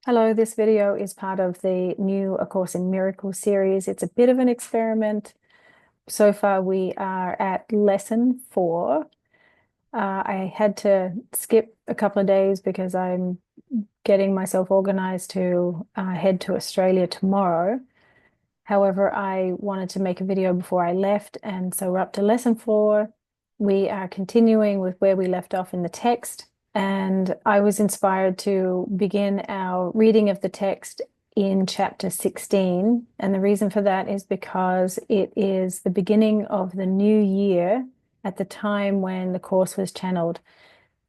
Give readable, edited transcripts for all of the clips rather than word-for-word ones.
Hello, this video is part of the new A Course in Miracles series. It's a bit of an experiment. So far, we are at lesson 4. I had to skip a couple of days because I'm getting myself organized to head to Australia tomorrow. However, I wanted to make a video before I left, and so we're up to lesson 4. We are continuing with where we left off in the text. And I was inspired to begin our reading of the text in chapter 16. And the reason for that is because it is the beginning of the new year at the time when the course was channeled.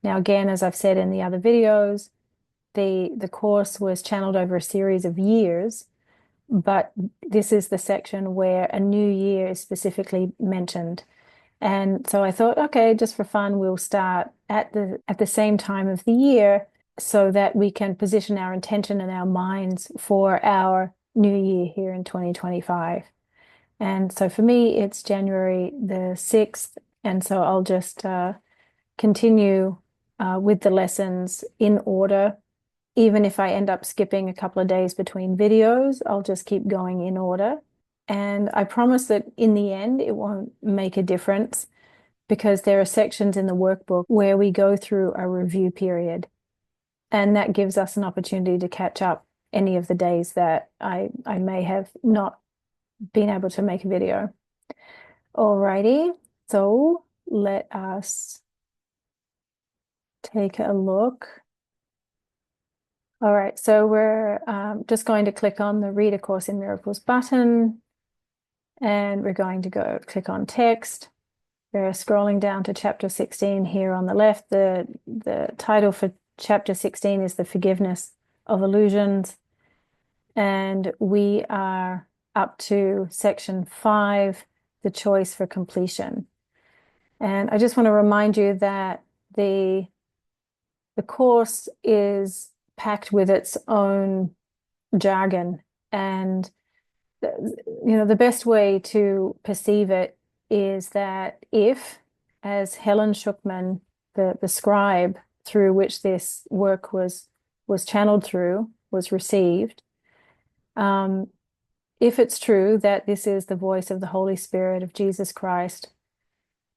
Now, again, as I've said in the other videos, the course was channeled over a series of years, but this is the section where a new year is specifically mentioned. And so I thought, okay, just for fun, we'll start at the same time of the year so that we can position our intention and our minds for our new year here in 2025. And so for me, it's January the 6th. And so I'll just continue with the lessons in order. Even if I end up skipping a couple of days between videos, I'll just keep going in order. And I promise that in the end, it won't make a difference because there are sections in the workbook where we go through a review period. And that gives us an opportunity to catch up any of the days that I may have not been able to make a video. Alrighty, so let us take a look. All right, so we're just going to click on the Read A Course in Miracles button. And we're going to go click on text. We're scrolling down to chapter 16 here on the left. The title for chapter 16 is The Forgiveness of Illusions. And we are up to section 5, The Choice for Completion. And I just want to remind you that the course is packed with its own jargon, and the best way to perceive it is that if, as Helen Schucman, the scribe through which this work was channeled through, was received, if it's true that this is the voice of the Holy Spirit of Jesus Christ,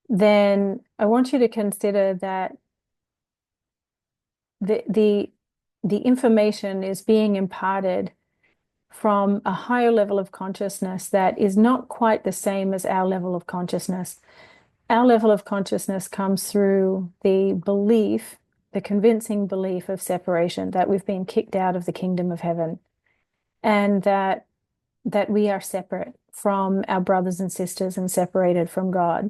then I want you to consider that the information is being imparted from a higher level of consciousness that is not quite the same as our level of consciousness. Our level of consciousness comes through the belief, the convincing belief of separation, that we've been kicked out of the kingdom of heaven, and that we are separate from our brothers and sisters and separated from God.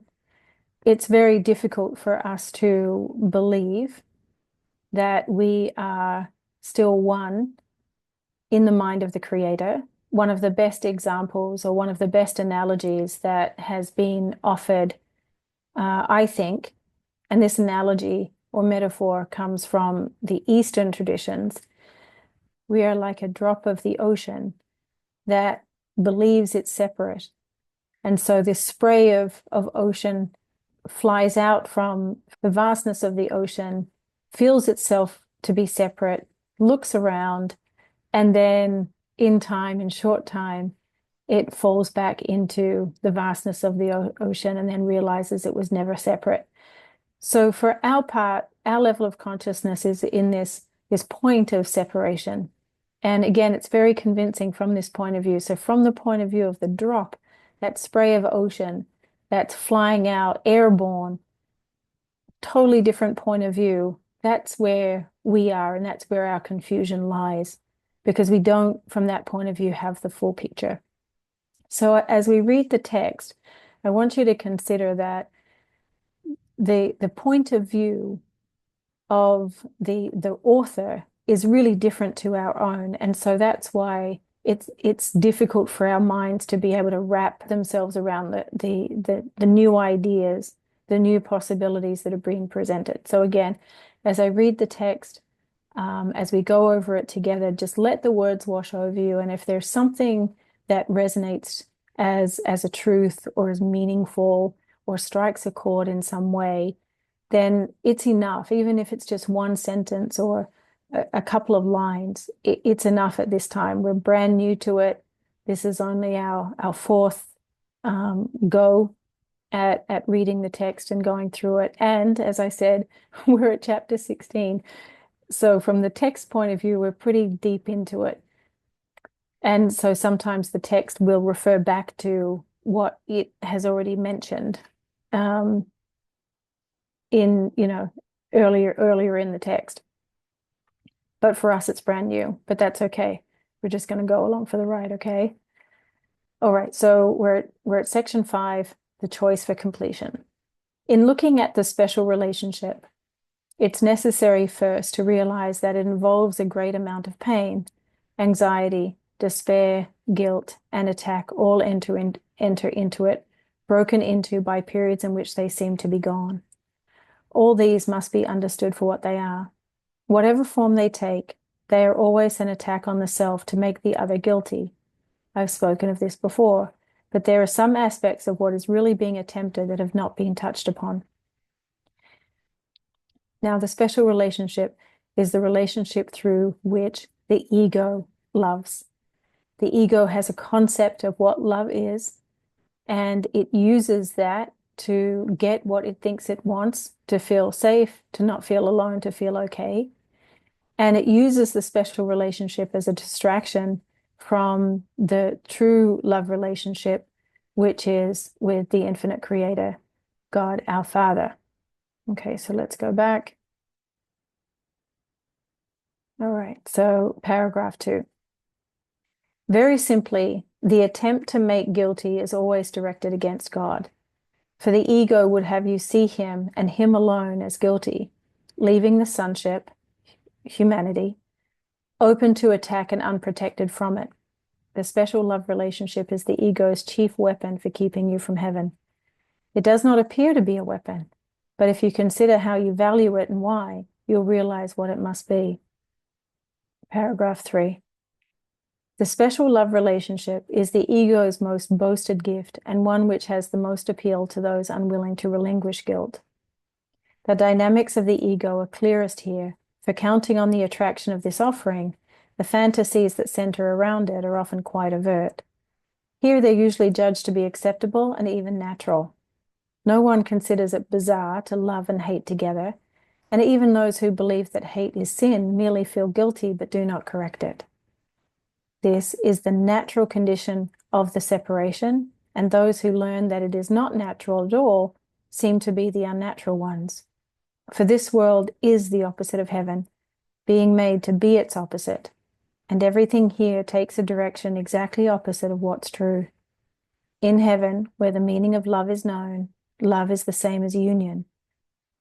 It's very difficult for us to believe that we are still one in the mind of the Creator. One of the best examples, or one of the best analogies that has been offered, I think, and this analogy or metaphor comes from the Eastern traditions. We are like a drop of the ocean that believes it's separate. And so this spray of ocean flies out from the vastness of the ocean, feels itself to be separate, looks around, and then in short time, it falls back into the vastness of the ocean and then realizes it was never separate. So for our part, our level of consciousness is in this point of separation. And again, it's very convincing from this point of view. So from the point of view of the drop, that spray of ocean that's flying out, airborne, totally different point of view, that's where we are, and that's where our confusion lies, because we don't, from that point of view, have the full picture. So as we read the text, I want you to consider that the point of view of the author is really different to our own. And so that's why it's difficult for our minds to be able to wrap themselves around the new ideas, the new possibilities that are being presented. So again, as I read the text, as we go over it together, just let the words wash over you. And if there's something that resonates as a truth or as meaningful or strikes a chord in some way, then it's enough, even if it's just one sentence or a couple of lines. It's enough at this time. We're brand new to it. This is only our fourth go at reading the text and going through it. And as I said, we're at chapter 16. So from the text point of view, we're pretty deep into it. And so sometimes the text will refer back to what it has already mentioned in, earlier in the text. But for us, it's brand new, but that's okay. We're just going to go along for the ride, okay? All right, so we're at section 5, the choice for completion. In looking at the special relationship, it's necessary first to realize that it involves a great amount of pain, anxiety, despair, guilt, and attack all enter into it, broken into by periods in which they seem to be gone. All these must be understood for what they are. Whatever form they take, they are always an attack on the self to make the other guilty. I've spoken of this before, but there are some aspects of what is really being attempted that have not been touched upon. Now, the special relationship is the relationship through which the ego loves. The ego has a concept of what love is, and it uses that to get what it thinks it wants, to feel safe, to not feel alone, to feel okay. And it uses the special relationship as a distraction from the true love relationship, which is with the infinite creator, God, our Father. Okay, so let's go back. All right, so paragraph 2. Very simply, the attempt to make guilty is always directed against God. For the ego would have you see him and him alone as guilty, leaving the sonship, humanity, open to attack and unprotected from it. The special love relationship is the ego's chief weapon for keeping you from heaven. It does not appear to be a weapon, but if you consider how you value it and why, you'll realize what it must be. Paragraph 3. The special love relationship is the ego's most boasted gift and one which has the most appeal to those unwilling to relinquish guilt. The dynamics of the ego are clearest here, for counting on the attraction of this offering, the fantasies that center around it are often quite overt. Here they're usually judged to be acceptable and even natural. No one considers it bizarre to love and hate together, and even those who believe that hate is sin merely feel guilty but do not correct it. This is the natural condition of the separation, and those who learn that it is not natural at all seem to be the unnatural ones. For this world is the opposite of heaven, being made to be its opposite, and everything here takes a direction exactly opposite of what's true. In heaven, where the meaning of love is known, love is the same as union.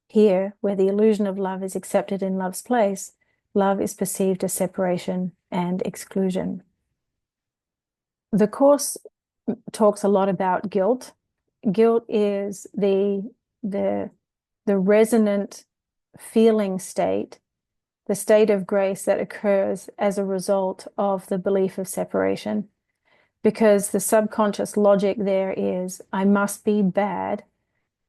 Here, where the illusion of love is accepted in love's place, love is perceived as separation and exclusion. The Course talks a lot about guilt. Guilt is the resonant feeling state, the state of grace that occurs as a result of the belief of separation. Because the subconscious logic there is, I must be bad,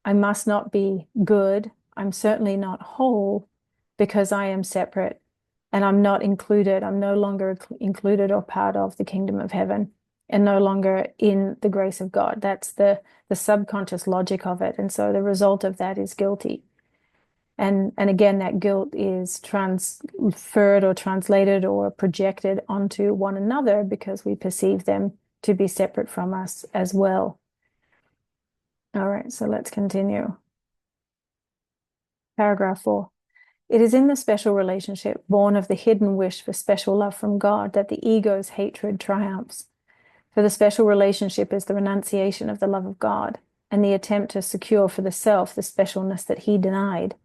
I must not be good, I'm certainly not whole because I am separate and I'm not included, I'm no longer included or part of the kingdom of heaven and no longer in the grace of God. That's the subconscious logic of it. And so the result of that is guilty. And again, that guilt is transferred or translated or projected onto one another because we perceive them to be separate from us as well. All right, so let's continue. Paragraph 4. It is in the special relationship, born of the hidden wish for special love from God, that the ego's hatred triumphs. For the special relationship is the renunciation of the love of God and the attempt to secure for the self the specialness that he denied.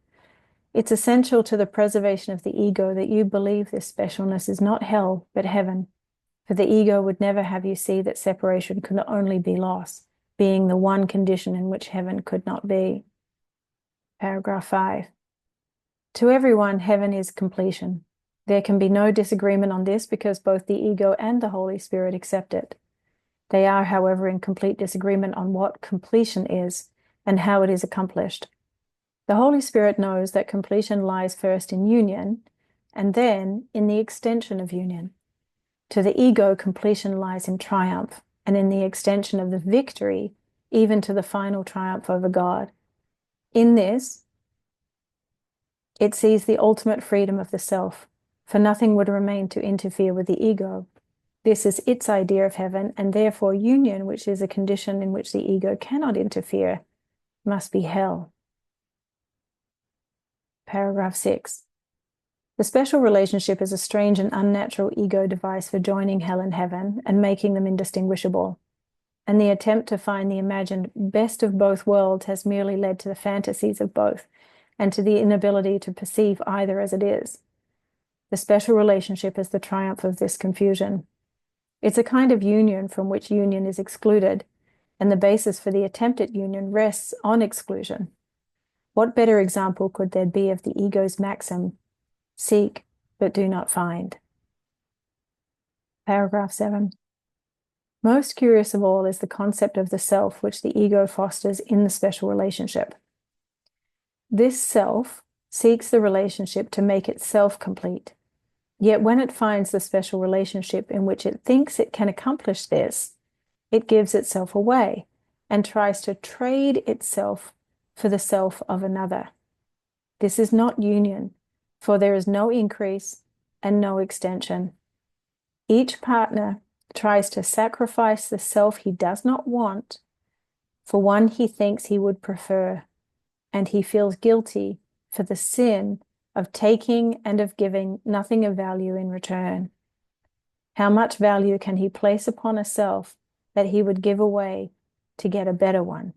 It's essential to the preservation of the ego that you believe this specialness is not hell, but heaven. For the ego would never have you see that separation could only be loss, being the one condition in which heaven could not be. Paragraph 5. To everyone, heaven is completion. There can be no disagreement on this because both the ego and the Holy Spirit accept it. They are, however, in complete disagreement on what completion is and how it is accomplished. The Holy Spirit knows that completion lies first in union, and then in the extension of union. To the ego, completion lies in triumph, and in the extension of the victory, even to the final triumph over God. In this, it sees the ultimate freedom of the self, for nothing would remain to interfere with the ego. This is its idea of heaven, and therefore union, which is a condition in which the ego cannot interfere, must be hell. Paragraph 6. The special relationship is a strange and unnatural ego device for joining hell and heaven and making them indistinguishable. And the attempt to find the imagined best of both worlds has merely led to the fantasies of both and to the inability to perceive either as it is. The special relationship is the triumph of this confusion. It's a kind of union from which union is excluded, and the basis for the attempt at union rests on exclusion. What better example could there be of the ego's maxim, seek but do not find? Paragraph 7. Most curious of all is the concept of the self which the ego fosters in the special relationship. This self seeks the relationship to make itself complete. Yet when it finds the special relationship in which it thinks it can accomplish this, it gives itself away and tries to trade itself for the self of another. This is not union, for there is no increase and no extension. Each partner tries to sacrifice the self he does not want for one he thinks he would prefer, and he feels guilty for the sin of taking and of giving nothing of value in return. How much value can he place upon a self that he would give away to get a better one?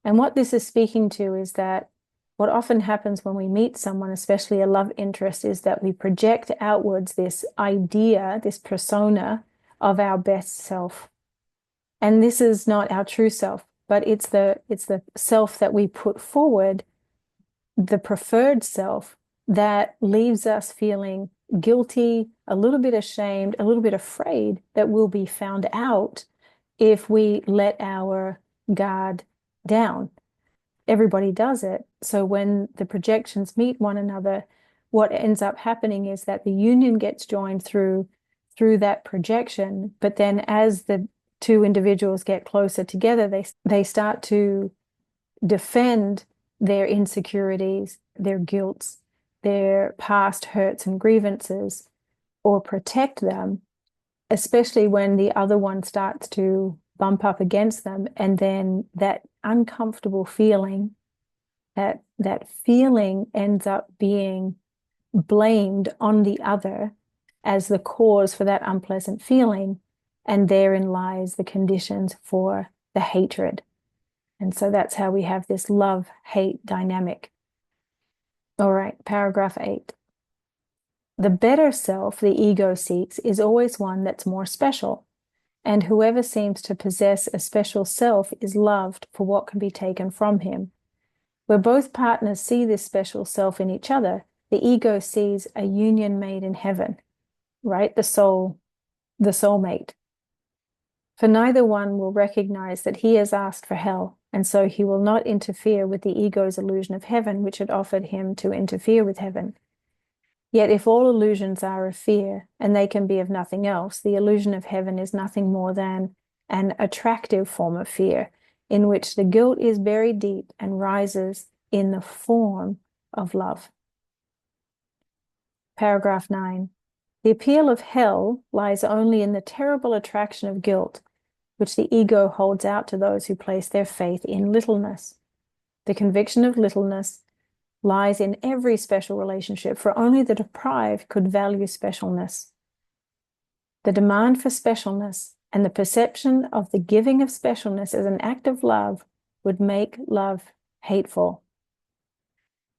And what this is speaking to is that what often happens when we meet someone, especially a love interest, is that we project outwards this idea, this persona of our best self. And this is not our true self, but it's the self that we put forward, the preferred self, that leaves us feeling guilty, a little bit ashamed, a little bit afraid that we'll be found out if we let our guard down. Everybody does it. So when the projections meet one another, what ends up happening is that the union gets joined through that projection. But then as the two individuals get closer together, they start to defend their insecurities, their guilts, their past hurts and grievances, or protect them, especially when the other one starts to bump up against them. And then that uncomfortable feeling, that feeling ends up being blamed on the other as the cause for that unpleasant feeling. And therein lies the conditions for the hatred. And so that's how we have this love-hate dynamic. All right, paragraph 8. The better self the ego seeks is always one that's more special. And whoever seems to possess a special self is loved for what can be taken from him. Where both partners see this special self in each other, the ego sees a union made in heaven, right? The soulmate. For neither one will recognize that he has asked for hell, and so he will not interfere with the ego's illusion of heaven, which had offered him to interfere with heaven. Yet if all illusions are of fear, and they can be of nothing else, the illusion of heaven is nothing more than an attractive form of fear, in which the guilt is buried deep and rises in the form of love. Paragraph 9. The appeal of hell lies only in the terrible attraction of guilt, which the ego holds out to those who place their faith in littleness. The conviction of littleness lies in every special relationship, for only the deprived could value specialness. The demand for specialness and the perception of the giving of specialness as an act of love would make love hateful.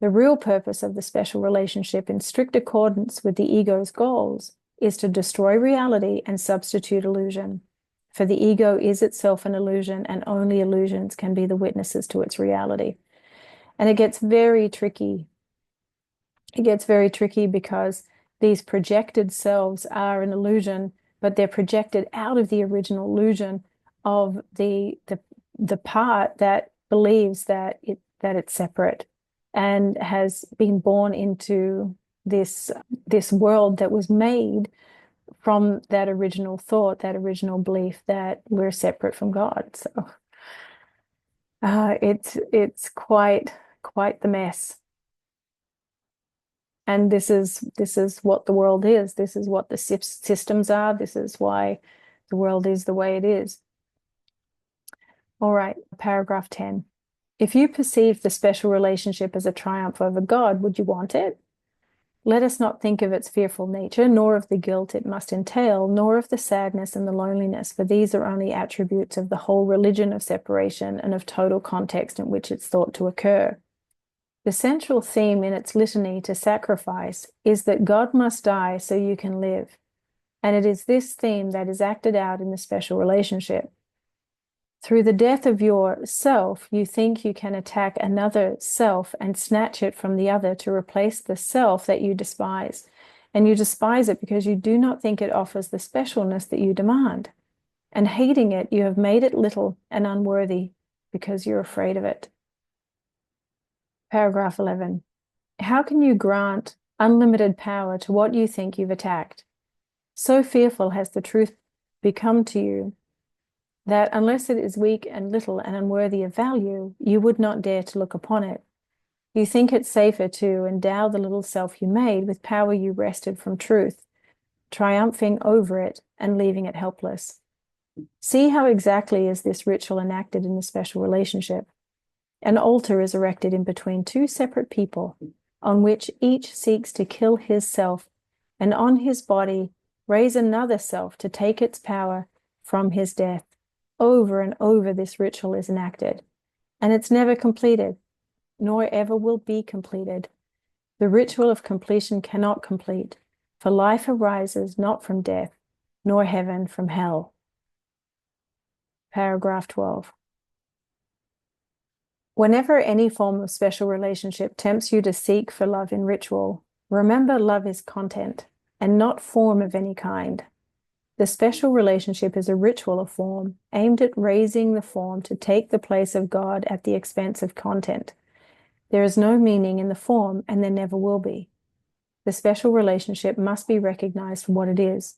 The real purpose of the special relationship, in strict accordance with the ego's goals, is to destroy reality and substitute illusion. For the ego is itself an illusion, and only illusions can be the witnesses to its reality. And it gets very tricky. It gets very tricky because these projected selves are an illusion, but they're projected out of the original illusion of the part that believes that it's separate and has been born into this world that was made from that original thought, that original belief that we're separate from God. So it's quite the mess. And this is what the world is. This is what the systems are. This is why the world is the way it is. All right, paragraph 10. If you perceive the special relationship as a triumph over God, would you want it? Let us not think of its fearful nature, nor of the guilt it must entail, nor of the sadness and the loneliness, for these are only attributes of the whole religion of separation and of total context in which it's thought to occur. The central theme in its litany to sacrifice is that God must die so you can live, and it is this theme that is acted out in the special relationship. Through the death of your self, you think you can attack another self and snatch it from the other to replace the self that you despise. And you despise it because you do not think it offers the specialness that you demand. And hating it, you have made it little and unworthy because you're afraid of it. Paragraph 11. How can you grant unlimited power to what you think you've attacked? So fearful has the truth become to you that unless it is weak and little and unworthy of value, you would not dare to look upon it. You think it safer to endow the little self you made with power you wrested from truth, triumphing over it and leaving it helpless. See how exactly is this ritual enacted in the special relationship. An altar is erected in between two separate people, on which each seeks to kill his self, and on his body raise another self to take its power from his death. Over and over this ritual is enacted, and it's never completed, nor ever will be completed. The ritual of completion cannot complete, for life arises not from death, nor heaven from hell. Paragraph 12. Whenever any form of special relationship tempts you to seek for love in ritual, remember love is content, and not form of any kind. The special relationship is a ritual of form, aimed at raising the form to take the place of God at the expense of content. There is no meaning in the form, and there never will be. The special relationship must be recognized for what it is,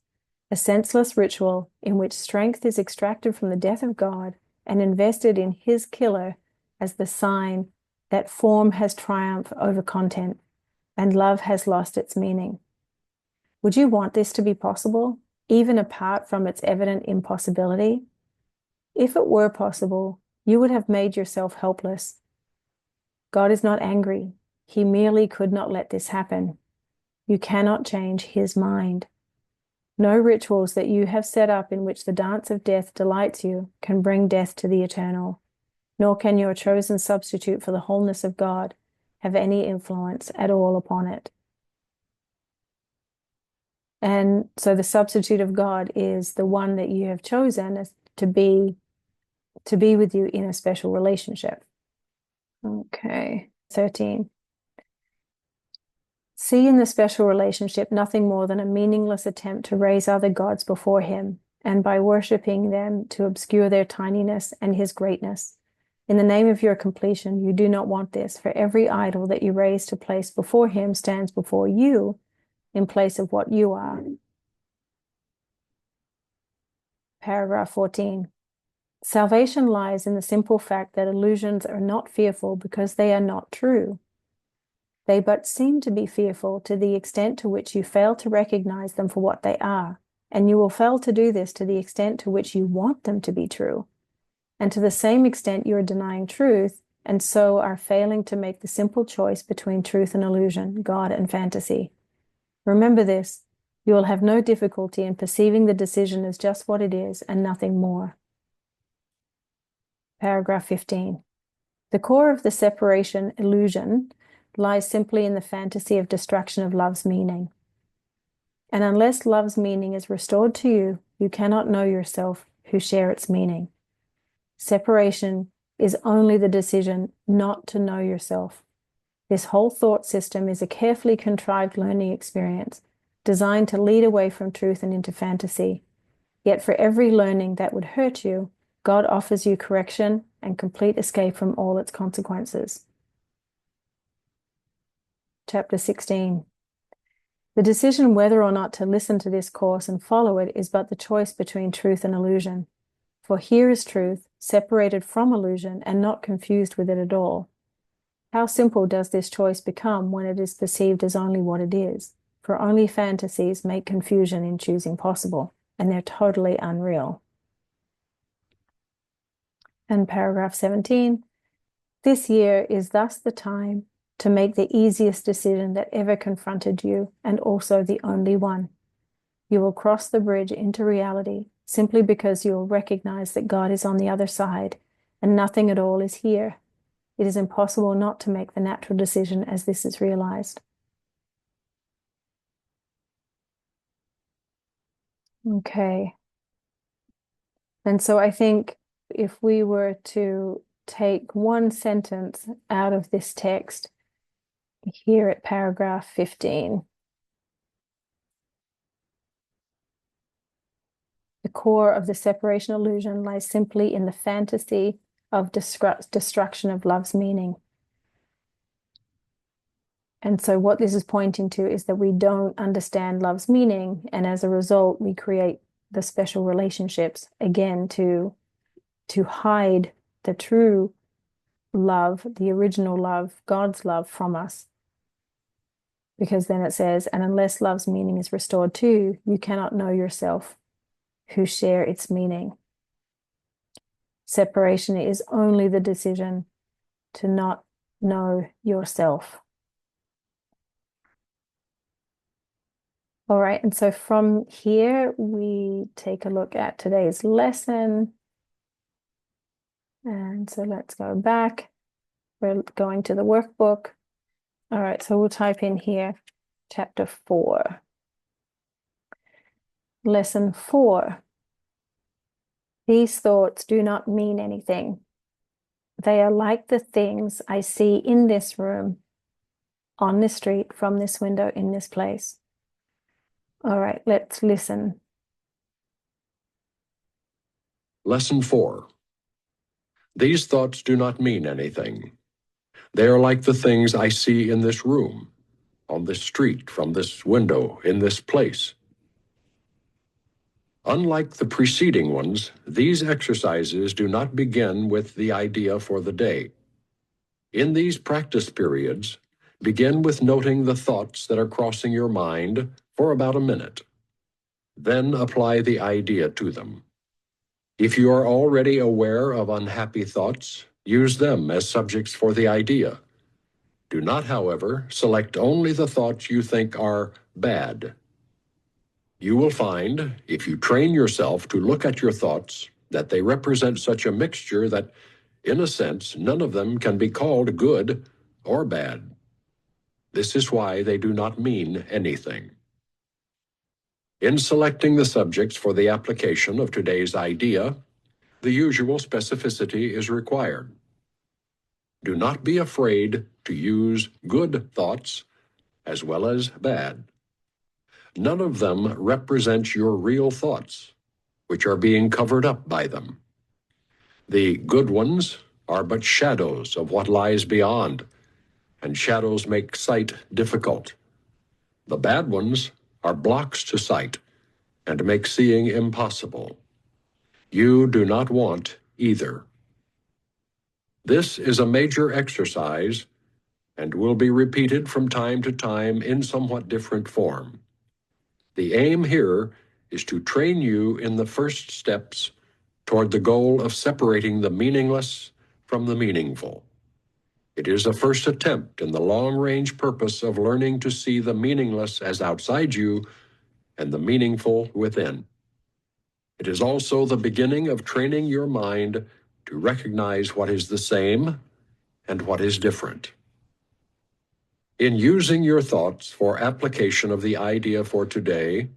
a senseless ritual in which strength is extracted from the death of God and invested in his killer as the sign that form has triumphed over content and love has lost its meaning. Would you want this to be possible, even apart from its evident impossibility? If it were possible, you would have made yourself helpless. God is not angry. He merely could not let this happen. You cannot change his mind. No rituals that you have set up in which the dance of death delights you can bring death to the eternal, nor can your chosen substitute for the wholeness of God have any influence at all upon it. And so the substitute of God is the one that you have chosen as to be with you in a special relationship. Okay, 13. See in the special relationship nothing more than a meaningless attempt to raise other gods before him, and by worshipping them to obscure their tininess and his greatness. In the name of your completion, you do not want this, for every idol that you raise to place before him stands before you in place of what you are. Paragraph 14. Salvation lies in the simple fact that illusions are not fearful because they are not true. They but seem to be fearful to the extent to which you fail to recognize them for what they are, and you will fail to do this to the extent to which you want them to be true. And to the same extent you are denying truth, and so are failing to make the simple choice between truth and illusion, God and fantasy. Remember this, you will have no difficulty in perceiving the decision as just what it is and nothing more. Paragraph 15. The core of the separation illusion lies simply in the fantasy of destruction of love's meaning. And unless love's meaning is restored to you, you cannot know yourself who share its meaning. Separation is only the decision not to know yourself. This whole thought system is a carefully contrived learning experience designed to lead away from truth and into fantasy. Yet for every learning that would hurt you, God offers you correction and complete escape from all its consequences. Chapter 16. The decision whether or not to listen to this course and follow it is but the choice between truth and illusion. For here is truth, separated from illusion and not confused with it at all. How simple does this choice become when it is perceived as only what it is? For only fantasies make confusion in choosing possible, and they're totally unreal. And paragraph 17, this year is thus the time to make the easiest decision that ever confronted you, and also the only one. You will cross the bridge into reality simply because you will recognize that God is on the other side and nothing at all is here. It is impossible not to make the natural decision as this is realized. Okay. And so I think if we were to take one sentence out of this text here at paragraph 15, the core of the separation illusion lies simply in the fantasy of destruction of love's meaning. And so what this is pointing to is that we don't understand love's meaning, and as a result, we create the special relationships, again, to hide the true love, the original love, God's love from us. Because then it says, and unless love's meaning is restored to you, you cannot know yourself who share its meaning. Separation is only the decision to not know yourself. All right, and so from here, we take a look at today's lesson. And so let's go back. We're going to the workbook. All right, so we'll type in here, chapter 4. Lesson 4. These thoughts do not mean anything. They are like the things I see in this room, on this street, from this window, in this place. All right, let's listen. Lesson 4. These thoughts do not mean anything. They are like the things I see in this room, on this street, from this window, in this place. Unlike the preceding ones, these exercises do not begin with the idea for the day. In these practice periods, begin with noting the thoughts that are crossing your mind for about a minute. Then apply the idea to them. If you are already aware of unhappy thoughts, use them as subjects for the idea. Do not, however, select only the thoughts you think are bad. You will find, if you train yourself to look at your thoughts, that they represent such a mixture that, in a sense, none of them can be called good or bad. This is why they do not mean anything. In selecting the subjects for the application of today's idea, the usual specificity is required. Do not be afraid to use good thoughts as well as bad. None of them represents your real thoughts, which are being covered up by them. The good ones are but shadows of what lies beyond, and shadows make sight difficult. The bad ones are blocks to sight and make seeing impossible. You do not want either. This is a major exercise and will be repeated from time to time in somewhat different form. The aim here is to train you in the first steps toward the goal of separating the meaningless from the meaningful. It is a first attempt in the long-range purpose of learning to see the meaningless as outside you and the meaningful within. It is also the beginning of training your mind to recognize what is the same and what is different. In using your thoughts for application of the idea for today,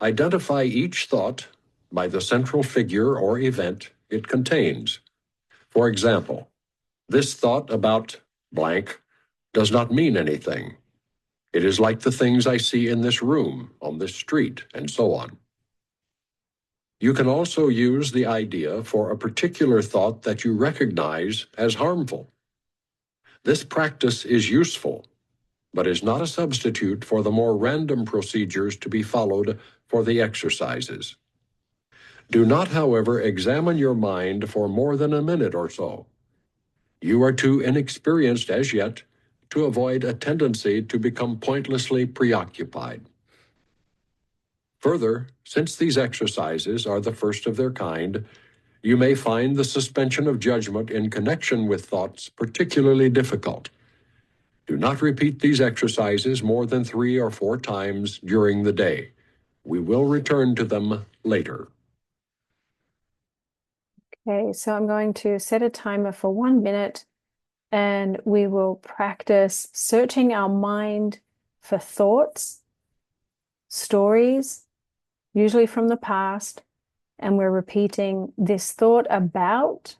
identify each thought by the central figure or event it contains. For example, this thought about blank does not mean anything. It is like the things I see in this room, on this street, and so on. You can also use the idea for a particular thought that you recognize as harmful. This practice is useful, but is not a substitute for the more random procedures to be followed for the exercises. Do not, however, examine your mind for more than a minute or so. You are too inexperienced as yet to avoid a tendency to become pointlessly preoccupied. Further, since these exercises are the first of their kind, you may find the suspension of judgment in connection with thoughts particularly difficult. Do not repeat these exercises more than 3 or 4 times during the day. We will return to them later. Okay, so I'm going to set a timer for 1 minute, and we will practice searching our mind for thoughts, stories, usually from the past, and we're repeating this thought about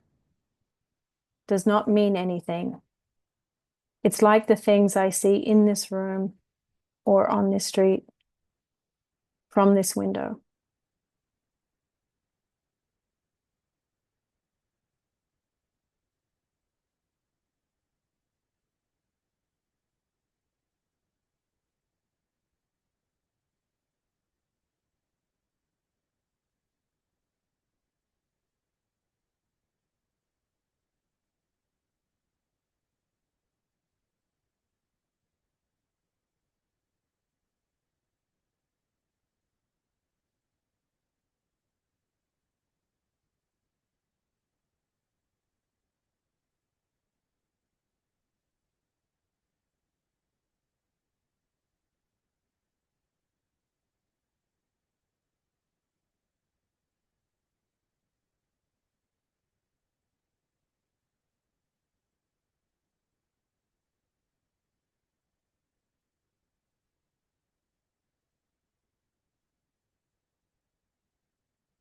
does not mean anything. It's like the things I see in this room or on this street from this window.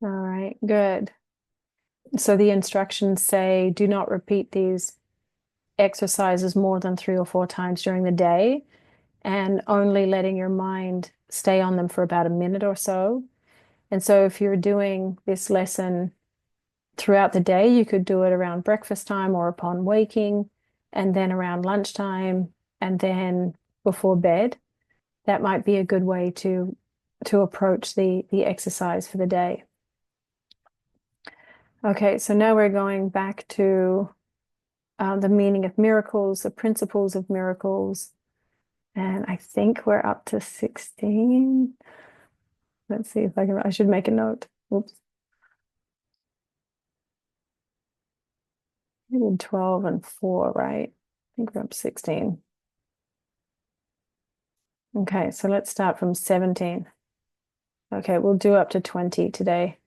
All right, good. So the instructions say do not repeat these exercises more than 3 or 4 times during the day, and only letting your mind stay on them for about a minute or so. And so if you're doing this lesson throughout the day, you could do it around breakfast time or upon waking, and then around lunchtime, and then before bed. That might be a good way to approach the exercise for the day. Okay, so now we're going back to the meaning of miracles, the principles of miracles, and I think we're up to 16. Let's see if I should make a note. Oops. We did 12 and 4, right? I think we're up to 16. Okay, so let's start from 17. Okay, we'll do up to 20 today.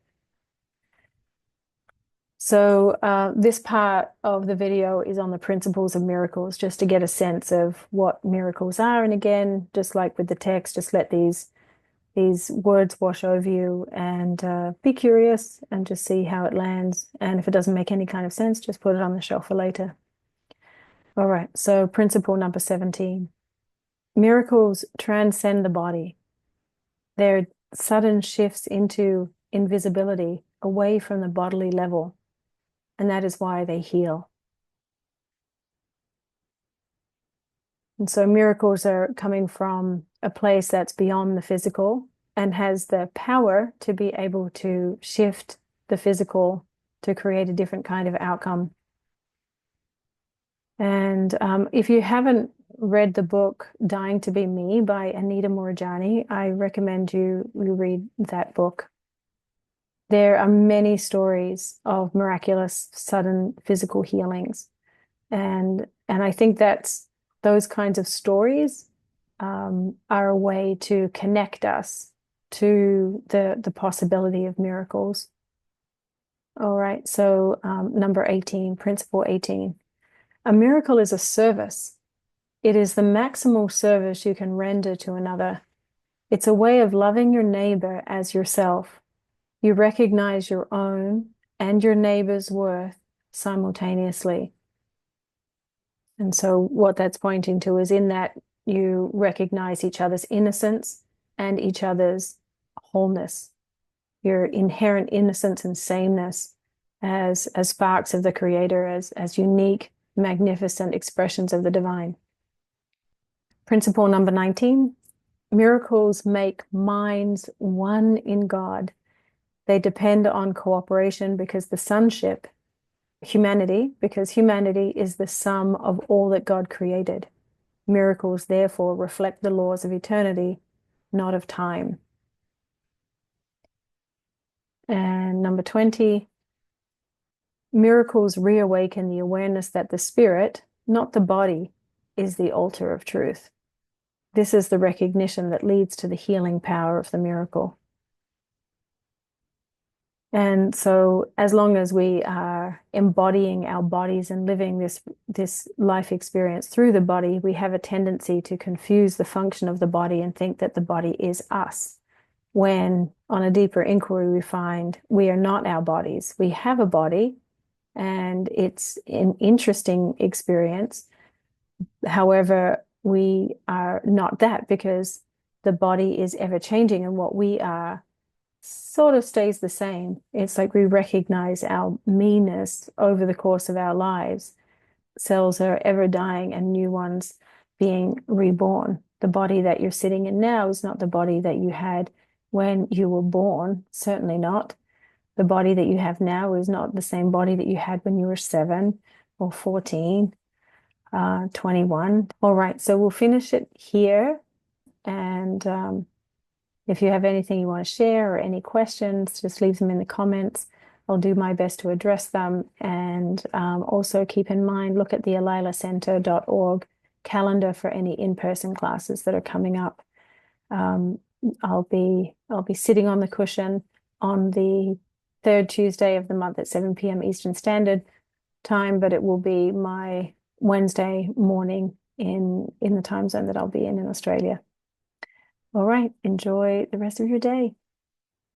So this part of the video is on the principles of miracles, just to get a sense of what miracles are. And again, just like with the text, just let these words wash over you, and be curious and just see how it lands. And if it doesn't make any kind of sense, just put it on the shelf for later. All right, so principle number 17. Miracles transcend the body. They're sudden shifts into invisibility away from the bodily level, and that is why they heal. And so miracles are coming from a place that's beyond the physical and has the power to be able to shift the physical to create a different kind of outcome. And if you haven't read the book Dying to Be Me by Anita Moorjani, I recommend you read that book. There are many stories of miraculous sudden physical healings. And I think that's those kinds of stories are a way to connect us to the possibility of miracles. All right, so number 18, principle 18. A miracle is a service. It is the maximal service you can render to another. It's a way of loving your neighbor as yourself. You recognize your own and your neighbor's worth simultaneously. And so what that's pointing to is in that you recognize each other's innocence and each other's wholeness, your inherent innocence and sameness as sparks of the Creator, as unique, magnificent expressions of the divine. Principle number 19, miracles make minds one in God. They depend on cooperation because the sonship, because humanity is the sum of all that God created. Miracles, therefore, reflect the laws of eternity, not of time. And number 20, miracles reawaken the awareness that the spirit, not the body, is the altar of truth. This is the recognition that leads to the healing power of the miracle. And so as long as we are embodying our bodies and living this life experience through the body, we have a tendency to confuse the function of the body and think that the body is us. When on a deeper inquiry, we find we are not our bodies. We have a body, and it's an interesting experience. However, we are not that, because the body is ever changing, and what we are sort of stays the same. It's like we recognize our meanness over the course of our lives. Cells are ever dying and new ones being reborn. The body that you're sitting in now is not the body that you had when you were born, certainly not. The body that you have now is not the same body that you had when you were 7 or 14, 21. All right, so we'll finish it here. And if you have anything you want to share or any questions, just leave them in the comments. I'll do my best to address them. And also keep in mind, look at the alilacenter.org calendar for any in-person classes that are coming up. I'll be sitting on the cushion on the third Tuesday of the month at 7 p.m. Eastern Standard Time, but it will be my Wednesday morning in the time zone that I'll be in Australia. All right, enjoy the rest of your day.